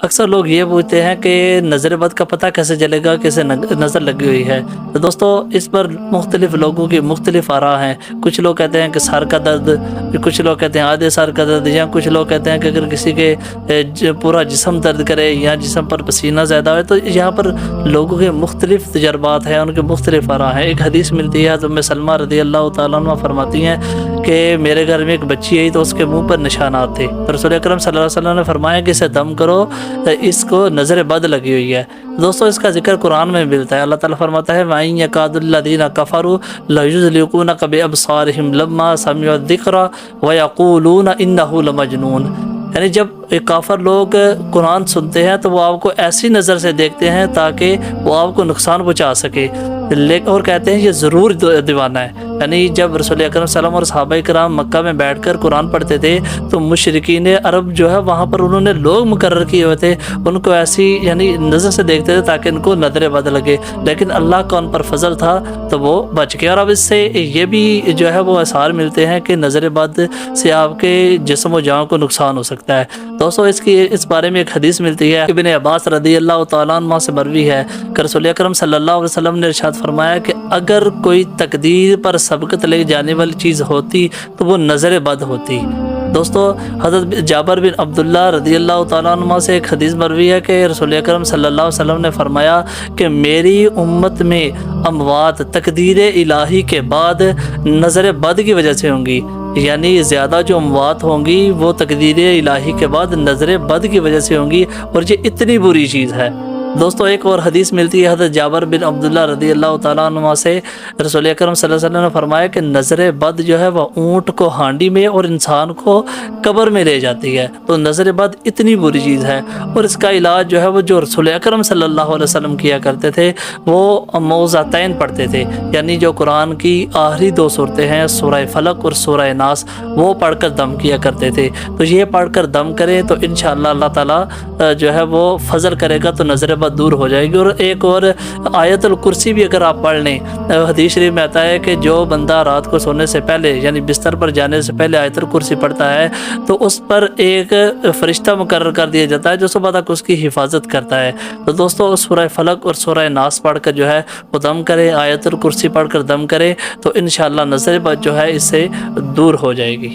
اکثر لوگ یہ پوچھتے ہیں کہ نظر بد کا پتہ کیسے چلے گا، کیسے نظر لگی ہوئی ہے؟ تو دوستو اس پر مختلف لوگوں کی مختلف آراء ہیں۔ کچھ لوگ کہتے ہیں کہ سر کا درد، کچھ لوگ کہتے ہیں آدھے سر کا درد، یا کچھ لوگ کہتے ہیں کہ اگر کسی کے پورا جسم درد کرے یا جسم پر پسینہ زیادہ ہوئے۔ تو یہاں پر لوگوں کے مختلف تجربات ہیں، ان کے مختلف آراء ہیں۔ ایک حدیث ملتی ہے، ام سلمہ رضی اللہ تعالیٰ عنہ فرماتی ہیں کہ میرے گھر میں ایک بچی آئی تو اس کے منہ پر نشانات تھے، تو رسول اکرم صلی اللہ علیہ وسلم نے فرمایا کہ اسے دم کرو، اس کو نظر بد لگی ہوئی ہے۔ دوستو اس کا ذکر قرآن میں ملتا ہے۔ اللہ تعالیٰ فرماتا ہے وَإِن يَكَادُ الَّذِينَ كَفَرُوا لَيُزْلِقُونَكَ بِأَبْصَارِهِمْ لَمَّا سَمِعُوا الذِّكْرَ وَيَقُولُونَ إِنَّهُ لَمَجْنُونٌ۔ یعنی جب کافر لوگ قرآن سنتے ہیں تو وہ آپ کو ایسی نظر سے دیکھتے ہیں تاکہ وہ آپ کو نقصان پہنچا سکے، اور کہتے ہیں یہ ضرور دیوانہ ہے۔ یعنی جب رسول اکرم صلی اللہ علیہ وسلم اور صحابہ کرام مکہ میں بیٹھ کر قرآن پڑھتے تھے تو مشرکین عرب جو ہے وہاں پر انہوں نے لوگ مقرر کیے ہوئے تھے، ان کو ایسی یعنی نظر سے دیکھتے تھے تاکہ ان کو نظر بد لگے، لیکن اللہ کا ان پر فضل تھا تو وہ بچ گئے۔ اور اب اس سے یہ بھی جو ہے وہ آثار ملتے ہیں کہ نظر بد سے آپ کے جسم و جان کو نقصان ہو سکتا ہے۔ دوستو اس بارے میں ایک حدیث ملتی ہے، ابن عباس رضی اللہ تعالیٰ عنہ سے مروی ہے کہ رسول اکرم صلی اللہ علیہ وسلم نے ارشاد فرمایا کہ اگر کوئی تقدیر پر سبقت لے جانے والی چیز ہوتی تو وہ نظر بد ہوتی۔ دوستو حضرت جابر بن عبداللہ رضی اللہ تعالیٰ عنہ سے ایک حدیث مروی ہے کہ رسول اکرم صلی اللہ علیہ وسلم نے فرمایا کہ میری امت میں اموات تقدیر الہی کے بعد نظر بد کی وجہ سے ہوں گی، یعنی زیادہ جو اموات ہوں گی وہ تقدیر الہی کے بعد نظر بد کی وجہ سے ہوں گی، اور یہ اتنی بری چیز ہے۔ دوستو ایک اور حدیث ملتی ہے حضرت جابر بن عبداللہ رضی اللہ تعالیٰ عنہ سے، رسول اکرم صلی اللہ علیہ وسلم نے فرمایا کہ نظر بد جو ہے وہ اونٹ کو ہانڈی میں اور انسان کو قبر میں لے جاتی ہے۔ تو نظر بد اتنی بری چیز ہے، اور اس کا علاج جو ہے وہ جو رسول اکرم صلی اللہ علیہ وسلم کیا کرتے تھے وہ معوذتین پڑھتے تھے، یعنی جو قرآن کی آخری دو صورتیں ہیں سورہ فلق اور سورہ ناس، وہ پڑھ کر دم کیا کرتے تھے۔ تو یہ پڑھ کر دم کریں تو انشاءاللہ اللہ تعالیٰ جو ہے وہ فضل کرے گا تو نظر دور ہو جائے گی۔ اور ایک اور آیت الکرسی بھی اگر آپ پڑھ لیں، حدیث شریف میں آتا ہے کہ جو بندہ رات کو سونے سے پہلے یعنی بستر پر جانے سے پہلے آیت الکرسی پڑھتا ہے تو اس پر ایک فرشتہ مقرر کر دیا جاتا ہے جو صبح تک اس کی حفاظت کرتا ہے۔ تو دوستو سورہ فلق اور سورہ ناس پڑھ کر جو ہے وہ دم کرے، آیت الکرسی پڑھ کر دم کرے تو انشاءاللہ نظر بد جو ہے اس سے دور ہو جائے گی۔